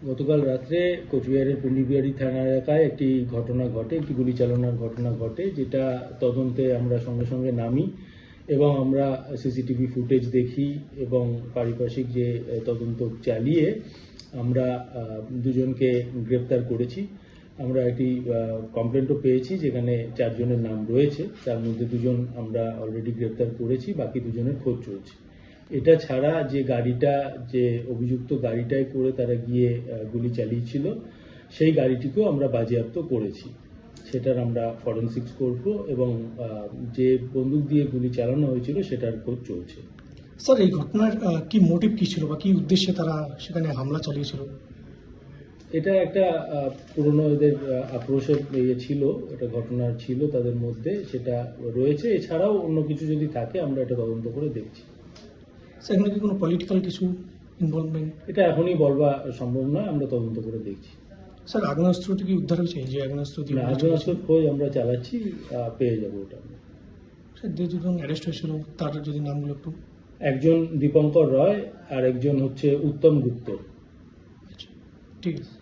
গতকাল রাত্রে কোচবিহারের পুন্ডিবিহারি থানা এলাকায় একটি ঘটনা ঘটে, একটি গুলি চালনার ঘটনা ঘটে, যেটা তদন্তে আমরা সঙ্গে সঙ্গে নামি এবং আমরা সিসিটিভি ফুটেজ দেখি এবং পারিপার্শ্বিক যে তদন্ত চালিয়ে আমরা দুজনকে গ্রেপ্তার করেছি। আমরা একটি কমপ্লেন্টও পেয়েছি যেখানে 4 জনের নাম রয়েছে, তার মধ্যে 2 জন আমরা অলরেডি গ্রেপ্তার করেছি, বাকি 2 জনের খোঁজ চলছে। এটা ছাড়া যে গাড়িটা, যে অভিযুক্ত গাড়িটায় করে তারা গিয়ে গুলি চালিয়েছিল, সেই গাড়িটিকেও আমরা বাজেয়াপ্ত করেছি। সেটার আমরা ফরেনসিক্স করব এবং যে বন্দুক দিয়ে গুলি চালানো হয়েছিল সেটার খোঁজ চলছে। স্যার, এই ঘটনার কি মোটিভ কি ছিল বা কি উদ্দেশ্যে তারা সেখানে হামলা চালিয়েছিল? এটা একটা পুরনো এদের আক্রোশের ছিল, এটা ঘটনা ছিল তাদের মধ্যে, সেটা রয়েছে। এছাড়াও অন্য কিছু যদি থাকে আমরা এটা তদন্ত করে দেখছি। স্যার, এখানে কি কোনো পলিটিক্যাল কিছু ইনভলভমেন্ট? এটা এখনই বলবা সম্ভব নয়, আমরা তদন্ত করে দেখছি। স্যার, আগ্নেয়াস্ত্রটি কি উদ্ধার হয়েছে? যে আগ্নেয়াস্ত্র দিয়ে আগ্নেয়াস্ত্রের খোঁজ আমরা চালাচ্ছি, পেয়ে যাবো ওটা। স্যার, যে 2 জন অ্যারেস্ট হয়েছিল তার যদি নামগুলো একটু। একজন দীপঙ্কর রয় আর একজন হচ্ছে উত্তম গুপ্ত। আচ্ছা, ঠিক আছে।